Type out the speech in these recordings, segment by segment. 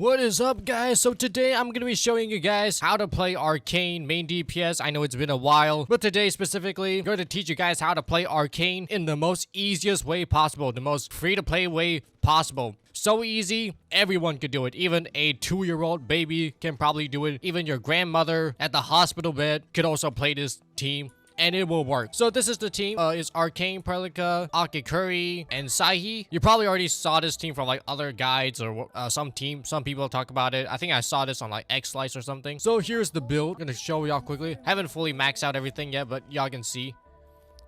What is up, guys? So today I'm going to be showing you guys how to play Arcane main DPS. I know it's been a while, but today specifically I'm going to teach you guys how to play Arcane in the most easiest way possible, the most free-to-play way possible. So easy, everyone could do it. Even a 2-year-old baby can probably do it. Even your grandmother at the hospital bed could also play this team, and it will work. So this is the team. It's Arcane, Prelica, Akikuri, and Sahi. You probably already saw this team from like other guides or some people talk about it. I think I saw this on like X-Slice or something. So here's the build. I'm gonna show y'all quickly. Haven't fully maxed out everything yet, but y'all can see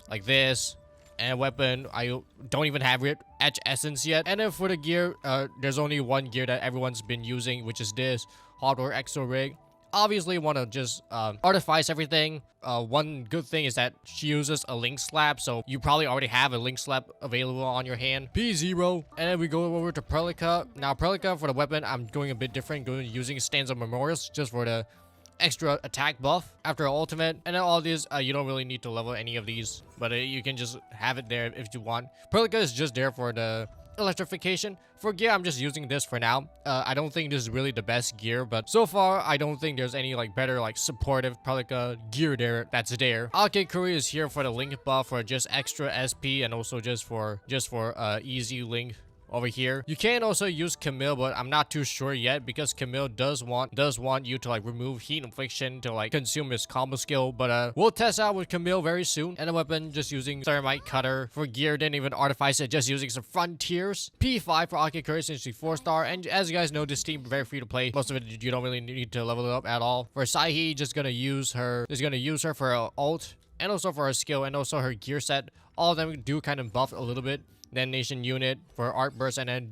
like this. And weapon, I don't even have it Edge Essence yet. And then for the gear, there's only one gear that everyone's been using, which is this Hardware Exo Rig. Obviously want to just artifice everything. One good thing is that she uses a link slap, so you probably already have a link slap available on your hand. P0. And then we go over to Prelica. Now Prelica, for the weapon, I'm going a bit different, using Stanza Memorials just for the extra attack buff after ultimate. And then all these, you don't really need to level any of these, but you can just have it there if you want. Prelica is just there for the electrification. For gear, I'm just using this for now. I don't think this is really the best gear, but so far I don't think there's any like better like supportive Prelica gear there that's there. Akikuri is here for the link buff, for just extra SP, and also just for easy link over here. You can also use Camille, but I'm not too sure yet because Camille does want you to like remove heat infliction to like consume his combo skill. But we'll test out with Camille very soon. And a weapon, just using Thermite Cutter. For gear, didn't even artifice it, just using some Frontiers. P5 for Akikuri, since she's 4-star. And as you guys know, this team very free to play. Most of it you don't really need to level it up at all. For Sahi, just gonna use her for her ult and also for her skill and also her gear set. All of them do kind of buff a little bit. Then Nation Unit for Art Burst, and then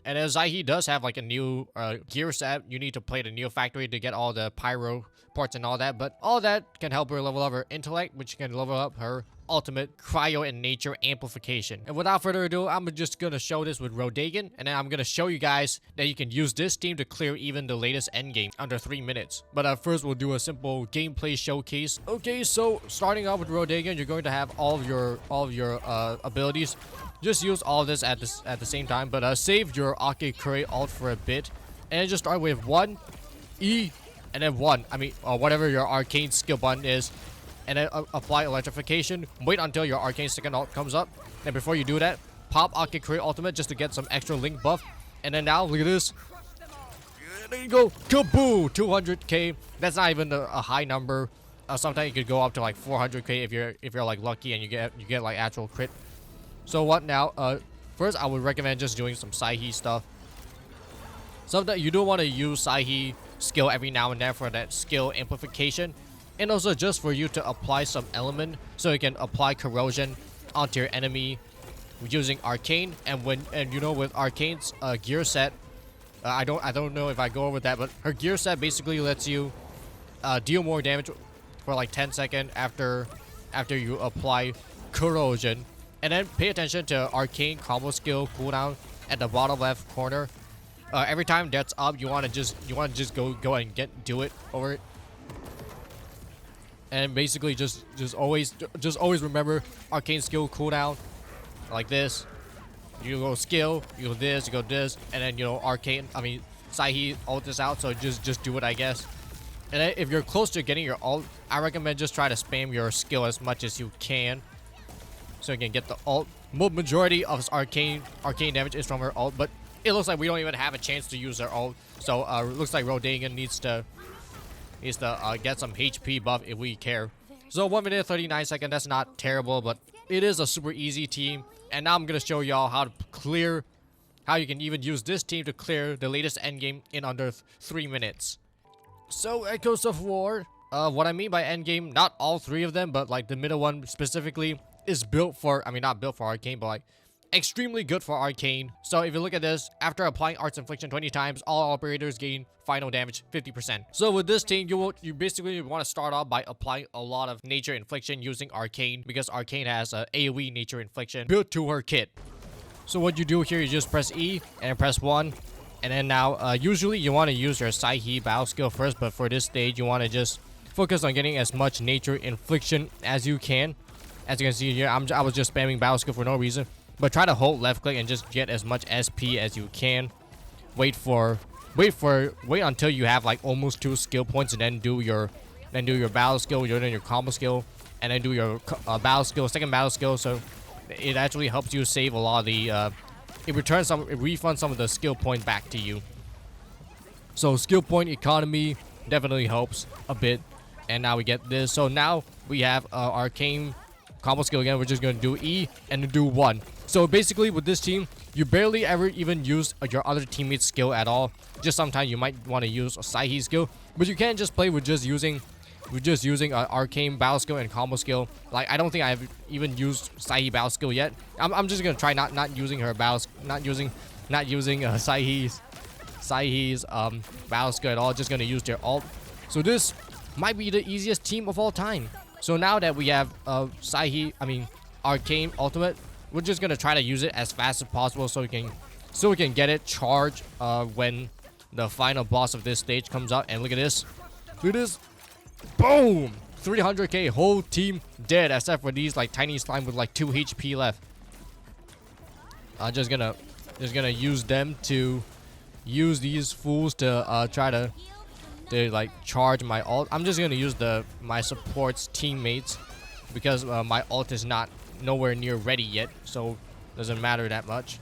Zahi does have like a new gear set. You need to play the Neo Factory to get all the pyro parts and all that, but all that can help her level up her intellect, which can level up her ultimate cryo and nature amplification. And without further ado, I'm just gonna show this with Rodagan, and then I'm gonna show you guys that you can use this team to clear even the latest endgame under 3 minutes. But first we'll do a simple gameplay showcase. Okay, so starting off with Rodagan, you're going to have all of your abilities. Just use all of this at the same time, but save your Akikuri ult for a bit, and just start with 1 E and then 1. I mean, whatever your arcane skill button is, and then apply electrification. Wait until your arcane second ult comes up, and before you do that, pop Akikuri ultimate just to get some extra link buff. And then now look at this. There you go, kaboo, 200k. That's not even a high number. Sometimes you could go up to like 400k if you're like lucky and you get like actual crit. So what now? First I would recommend just doing some Sahi stuff. Sometimes you do want to use Sahi skill every now and then for that skill amplification, and also just for you to apply some element, so you can apply corrosion onto your enemy using Arcane. And with Arcane's gear set, I don't know if I go over that, but her gear set basically lets you deal more damage for like 10 seconds after you apply corrosion. And then pay attention to Arcane combo skill cooldown at the bottom left corner. Every time that's up, you want to just go and do it over it. And basically just always remember Arcane skill cooldown like this. You go skill, you go this, and then Arcane. I mean Sahi ult this out, so just do it, I guess. And then if you're close to getting your ult, I recommend just try to spam your skill as much as you can, so you can get the ult. Majority of arcane damage is from her ult, but it looks like we don't even have a chance to use her ult. So looks like Rodagan needs to get some HP buff if we care. So 1 minute 39 seconds. That's not terrible, but it is a super easy team. And now I'm gonna show y'all how you can even use this team to clear the latest endgame in under 3 minutes. So Echoes of War. What I mean by endgame, not all 3 of them, but like the middle one specifically, is built for, I mean not built for Arcane, but like extremely good for Arcane. So if you look at this, after applying Arts Infliction 20 times, all operators gain final damage 50%. So with this team, you basically want to start off by applying a lot of Nature Infliction using Arcane, because Arcane has a AoE Nature Infliction built to her kit. So what you do here, you just press E and press 1. And then now, usually you want to use your Sahi battle skill first, but for this stage, you want to just focus on getting as much Nature Infliction as you can. As you can see here, I was just spamming battle skill for no reason. But try to hold left click and just get as much SP as you can. Wait for wait until you have like almost 2 skill points, and then do your battle skill, then your combo skill, and then do your battle skill, second battle skill. So it actually helps you save a lot of the it refunds some of the skill point back to you. So skill point economy definitely helps a bit. And now we get this. So now we have arcane combo skill again. We're just gonna do E and do 1. So basically with this team, you barely ever even use your other teammate's skill at all. Just sometimes you might want to use a Saihi skill, but you can't just play with just using arcane battle skill and combo skill. Like I don't think I've even used Saihi battle skill yet. I'm just gonna try not using her battle, not using Saihi's battle skill at all. Just gonna use their ult. So this might be the easiest team of all time. So now that we have arcane ultimate, we're just gonna try to use it as fast as possible so we can get it charged when the final boss of this stage comes out. And look at this, boom, 300k, whole team dead except for these like tiny slime with like 2 HP left. I'm just gonna use them to use these fools to try to like charge my ult. I'm just gonna use my support's teammates because my ult is nowhere near ready yet, so doesn't matter that much.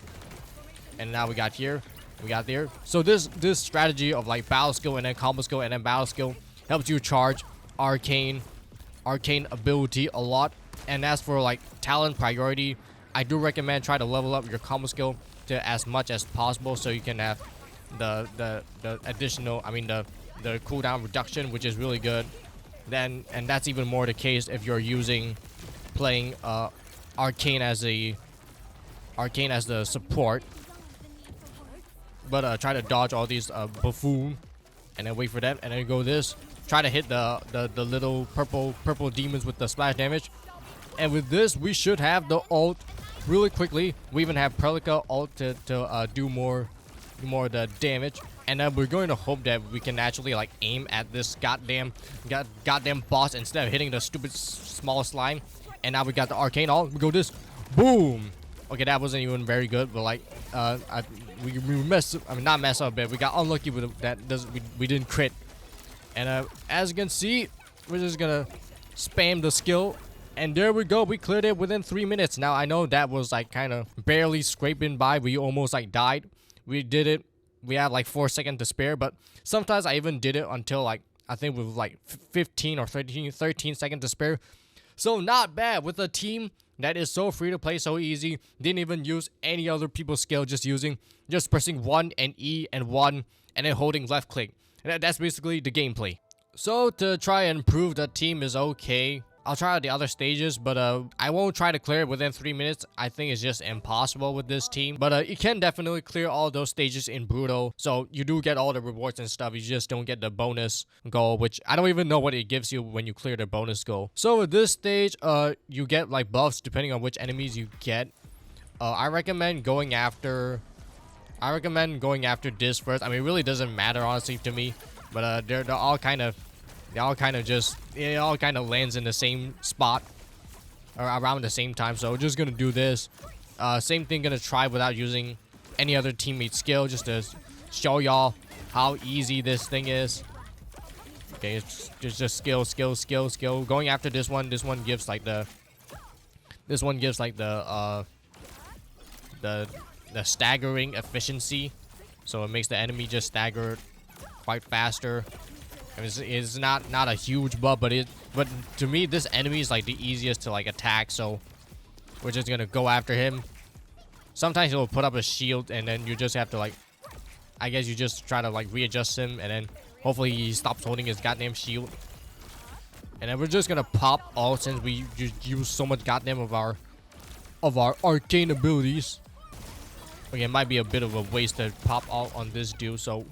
And now we got there. So this strategy of like battle skill and then combo skill and then battle skill helps you charge arcane ability a lot. And as for like talent priority, I do recommend try to level up your combo skill to as much as possible so you can have the additional, the cooldown reduction, which is really good. And that's even more the case if you're playing arcane as the support. But try to dodge all these buffoon and then wait for them and then go this. Try to hit the little purple demons with the splash damage. And with this we should have the ult really quickly. We even have Prelica ult to do more of the damage. And then we're going to hope that we can actually like aim at this goddamn boss instead of hitting the stupid small slime. And now we got the arcane ult. We go this, boom. Okay, that wasn't even very good, but like we not mess up, but we got unlucky with that. We didn't crit. And as you can see, we're just gonna spam the skill. And there we go. We cleared it within 3 minutes. Now I know that was like kind of barely scraping by. We almost like died. We did it. We had like 4 seconds to spare, but sometimes I even did it until like I think with like 15 or 13 seconds to spare. So not bad with a team that is so free to play, so easy. Didn't even use any other people's skill, just pressing 1 and E and 1 and then holding left click. And that's basically the gameplay. So to try and improve, the team is okay. I'll try out the other stages, but I won't try to clear it within 3 minutes. I think it's just impossible with this team. But you can definitely clear all those stages in Brutal. So you do get all the rewards and stuff. You just don't get the bonus goal, which I don't even know what it gives you when you clear the bonus goal. So with this stage, you get like buffs depending on which enemies you get. I recommend going after this first. I mean, it really doesn't matter honestly to me. But they're all kind of it all kind of lands in the same spot or around the same time. So we're just gonna do this. Same thing, gonna try without using any other teammate skill, just to show y'all how easy this thing is. Okay, it's just skill. Going after this one gives like the staggering efficiency, so it makes the enemy just stagger quite faster. I mean, it's not a huge buff, but to me this enemy is like the easiest to like attack, so we're just gonna go after him. Sometimes he'll put up a shield and then you just have to like, I guess you just try to like readjust him and then hopefully he stops holding his goddamn shield. And then we're just gonna pop all since we just use so much goddamn of our arcane abilities. Okay, it might be a bit of a waste to pop all on this dude, so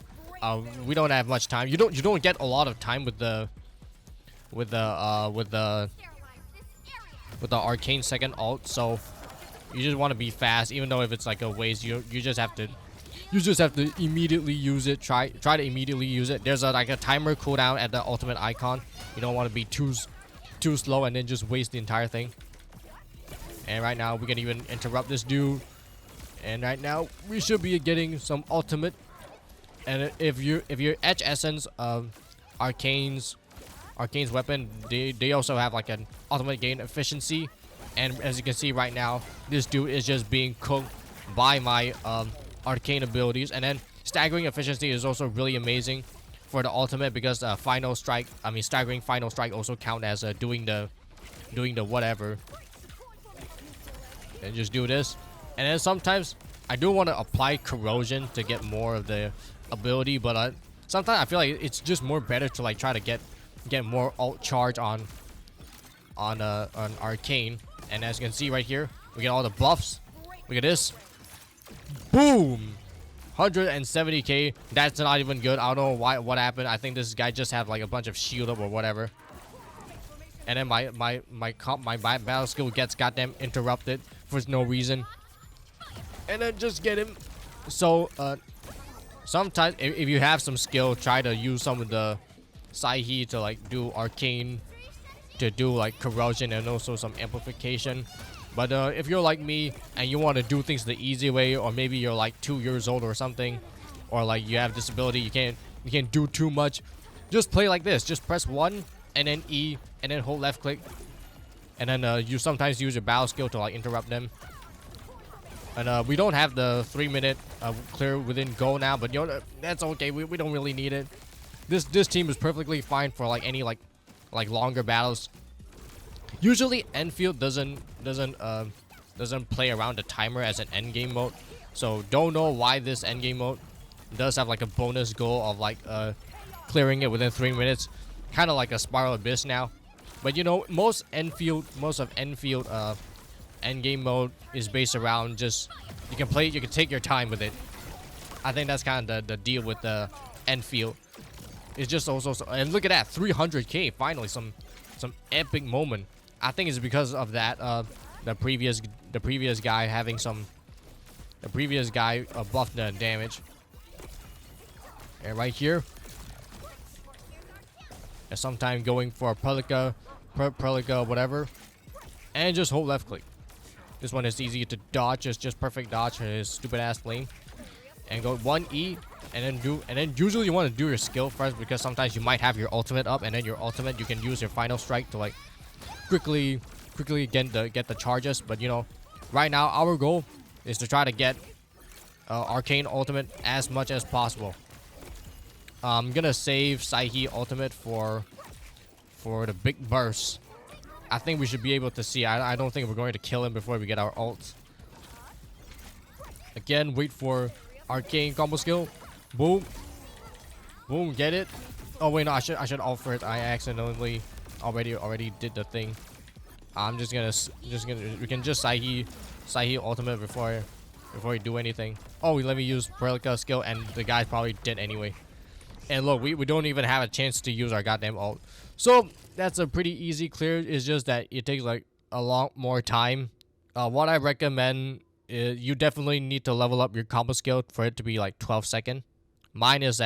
we don't have much time. You don't get a lot of time with the arcane second ult, so you just want to be fast. Even though if it's like a waste, you just have to immediately use it. Try to immediately use it. There's like a timer cooldown at the ultimate icon. You don't want to be too slow and then just waste the entire thing. And right now we can even interrupt this dude. And right now we should be getting some ultimate And if you Edge Essence Arcane's weapon, they also have like an ultimate gain efficiency. And as you can see right now, this dude is just being cooked by my arcane abilities. And then staggering efficiency is also really amazing for the ultimate, because final strike, I mean staggering final strike, also count as doing the whatever. And just do this. And then sometimes I do want to apply corrosion to get more of the ability, but sometimes I feel like it's just more better to like try to get more ult charge on arcane. And as you can see right here, we get all the buffs. Look at this. Boom! 170k. That's not even good. I don't know what happened. I think this guy just had like a bunch of shield up or whatever. And then my battle skill gets goddamn interrupted for no reason. And then just get him. So sometimes if you have some skill, try to use some of the Psyche to like do arcane, to do like corrosion and also some amplification. But if you're like me and you want to do things the easy way, or maybe you're like 2 years old or something, or like you have disability, you can't do too much, just play like this. Just press 1 and then E and then hold left click, and then you sometimes use your battle skill to like interrupt them. And we don't have the 3-minute clear within goal now, but you know, that's okay. We don't really need it. This team is perfectly fine for like any like longer battles. Usually Enfield doesn't play around the timer as an endgame mode, so don't know why this endgame mode does have like a bonus goal of like clearing it within 3 minutes, kind of like a Spiral Abyss now. But you know, most of Enfield endgame mode is based around just you can take your time with it. I think that's kind of the deal with the Enfield. It's just also and look at that, 300k finally, some epic moment. I think it's because of that the previous guy having buffed the damage. And right here, and sometime going for a Prelica, whatever, and just hold left click. This one is easy to dodge. It's just perfect dodge for his stupid ass lane. And go 1E and then usually you want to do your skill first, because sometimes you might have your ultimate up, and then your ultimate you can use your final strike to like quickly get the charges. But you know, right now our goal is to try to get arcane ultimate as much as possible. I'm gonna save Psyche ultimate for the big burst. I think we should be able to see. I don't think we're going to kill him before we get our ult. Again, wait for arcane combo skill. Boom, boom, get it. Oh wait, no, I should ult for it. I accidentally already did the thing. I'm just gonna we can just Psyche ultimate before we do anything. Oh, let me use Prelica skill, and the guy's probably dead anyway. And look, we don't even have a chance to use our goddamn ult. So that's a pretty easy clear. It's just that it takes like a lot more time. What I recommend is you definitely need to level up your combo skill for it to be like 12 second. Mine is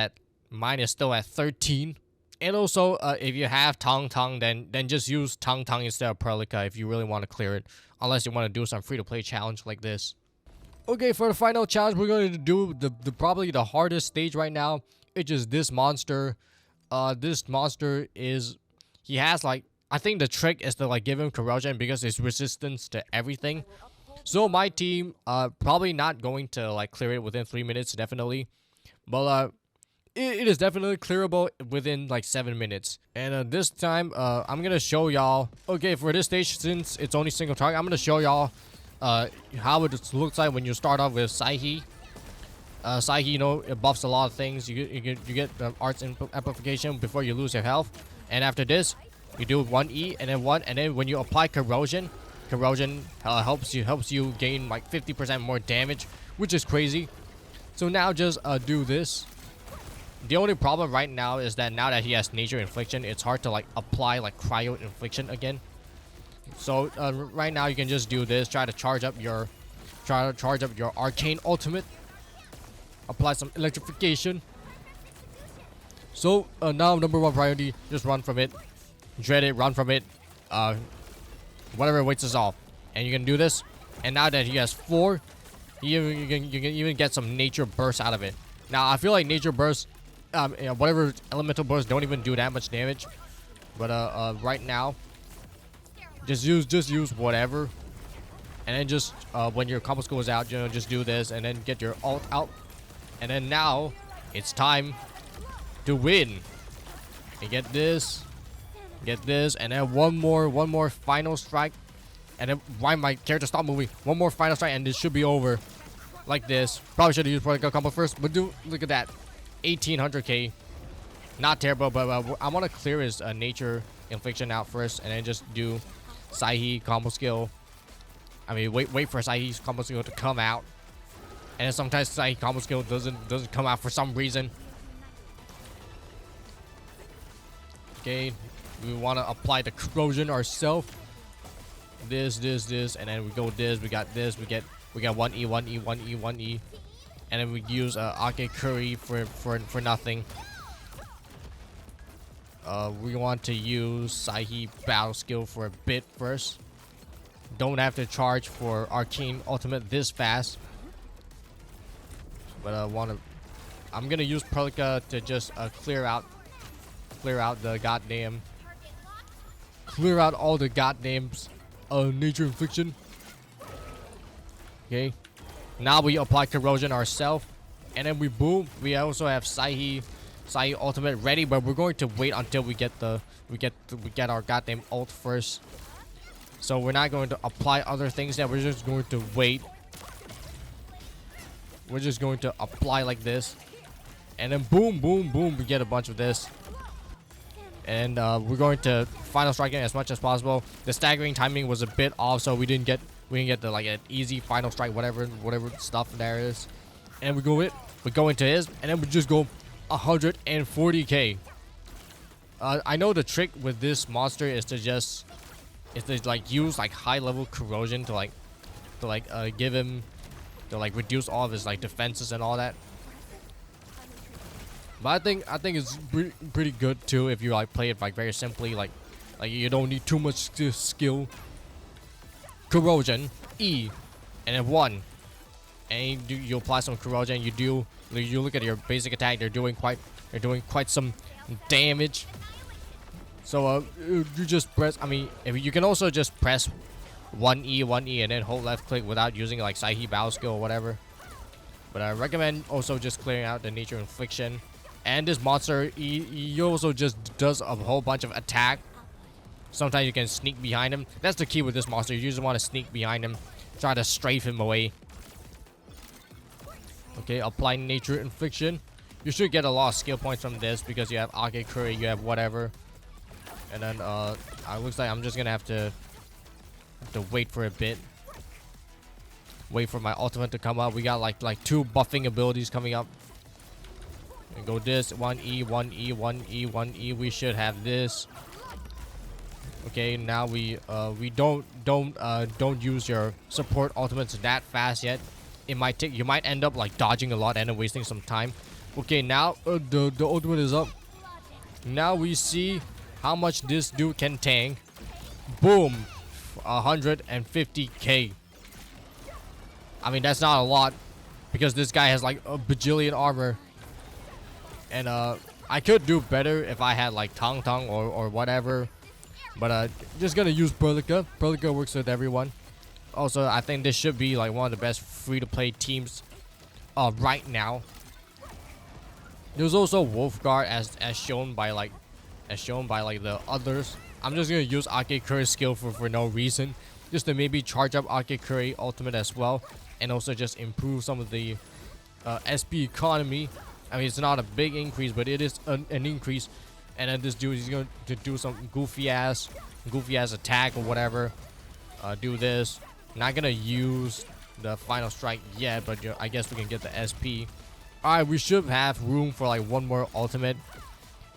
still at 13. And also, if you have Tong, then just use Tong instead of Prelica if you really want to clear it. Unless you want to do some free-to-play challenge like this. Okay, for the final challenge, we're going to do the probably the hardest stage right now. It's just this monster. This monster he has like, I think the trick is to like give him corrosion because it's resistance to everything. So my team probably not going to like clear it within 3 minutes, definitely. But it is definitely clearable within like 7 minutes. And this time I'm gonna show y'all. Okay, for this stage, since it's only single target, I'm gonna show y'all how it looks like when you start off with Psyche. Psyche, you know, it buffs a lot of things. You get arts amplification before you lose your health. And after this, you do 1E and then 1, and then when you apply corrosion helps you gain like 50% more damage, which is crazy. So now just do this. The only problem right now is that now that he has nature infliction, it's hard to like apply like cryo infliction again. So right now you can just do this. Try to charge up your arcane ultimate. Apply some electrification. So now number 1 priority, just run from it. Dread it, run from it. Whatever waits us off. And you can do this. And now that he has 4, you can even get some nature burst out of it. Now I feel like nature bursts, you know, whatever elemental bursts don't even do that much damage. But right now, just use whatever, and then just when your combo skill is out, you know, just do this and then get your ult out, and then now it's time to win. And get this, and then one more final strike, and then why my character stop moving? One more final strike, and this should be over. Like this. Probably should have used Prodigal combo first, but look at that, 1800k. Not terrible, but I want to clear his nature infliction out first, and then just do Sahi combo skill. I mean, wait for Sahi's combo skill to come out, and then sometimes Sahi combo skill doesn't come out for some reason. Okay, we want to apply the corrosion ourselves. This, and then we go this. We got this. We get 1E, 1E, 1E, 1E, and then we use Arcane Curry for nothing. We want to use Sahi battle skill for a bit first. Don't have to charge for Arcane Ultimate this fast. But I'm gonna use Prolica to just clear out the goddamn, clear out all the goddamn nature infliction. Okay, now we apply corrosion ourselves, and then we also have Sahi ultimate ready, but we're going to wait until we get our goddamn ult first. So we're not going to apply other things yet. We're just going to wait. We're just going to apply like this, and then boom, we get a bunch of this. And we're going to final strike it as much as possible. The staggering timing was a bit off, so we didn't get the like an easy final strike, whatever stuff there is. And we go into his, and then we just go 140k. I know the trick with this monster is to like use like high level corrosion to give him, to like reduce all of his like defenses and all that. But I think it's pretty good too if you like play it like very simply, like you don't need too much skill. Corrosion, E, and then 1, and you apply some corrosion. You look at your basic attack. They're doing quite some damage. So you just press. I mean, if you can also just press 1E, and then hold left click without using like Sahi battle skill or whatever. But I recommend also just clearing out the nature infliction. And this monster, he also just does a whole bunch of attack. Sometimes you can sneak behind him. That's the key with this monster. You usually want to sneak behind him, try to strafe him away. Okay, apply nature infliction. You should get a lot of skill points from this because you have Arcane Curry, you have whatever. And then it looks like I'm just gonna have to wait for a bit. Wait for my ultimate to come up. We got like 2 buffing abilities coming up. And go this 1E, 1E, 1E, 1E. We should have this. Okay, now we don't use your support ultimates that fast yet. It might take, you might end up like dodging a lot and then wasting some time. Okay, now the ultimate is up. Now we see how much this dude can tank. Boom, 150k. I mean, that's not a lot because this guy has like a bajillion armor. And I could do better if I had like Tong or whatever. But just gonna use Prolica. Prolica works with everyone. Also, I think this should be like one of the best free-to-play teams right now. There's also Wolfguard as shown by like the others. I'm just gonna use Arcane Curry's skill for no reason, just to maybe charge up Arcane Curry ultimate as well, and also just improve some of the SP economy. I mean, it's not a big increase, but it is an increase. And then this dude is going to do some goofy ass attack or whatever. Do this. Not gonna use the final strike yet, but I guess we can get the SP. Alright, we should have room for like one more ultimate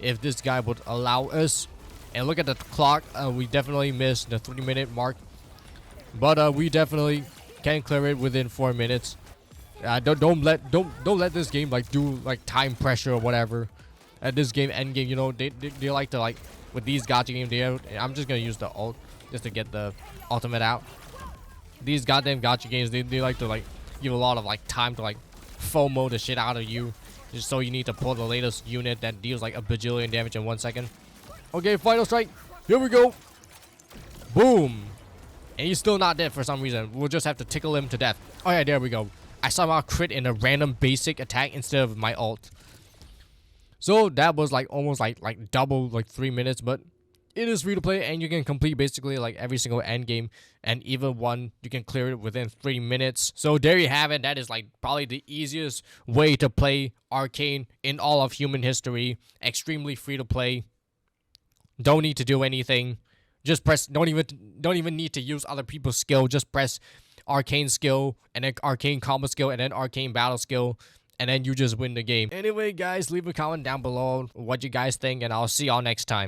if this guy would allow us. And look at the clock. We definitely missed the 3-minute mark, but we definitely can clear it within 4 minutes. Don't let this game like do like time pressure or whatever. At this game, end game, you know, they like to like with these gacha games. I'm just gonna use the ult just to get the ultimate out. These goddamn gacha games, they like to like give a lot of like time to like FOMO the shit out of you Just so you need to pull the latest unit that deals like a bajillion damage in 1 second. Okay, final strike. Here we go. Boom. And he's still not dead for some reason. We'll just have to tickle him to death. Oh yeah, there we go. I somehow crit in a random basic attack instead of my ult. So that was like almost like double, like 3 minutes, but it is free to play and you can complete basically like every single end game, and even one you can clear it within 3 minutes. So there you have it. That is like probably the easiest way to play Arcane in all of human history. Extremely free to play. Don't need to do anything. Just press, don't even need to use other people's skill. Just press Arcane skill and then Arcane combo skill and then Arcane battle skill, and then you just win the game. Anyway guys, leave a comment down below what you guys think, and I'll see y'all next time.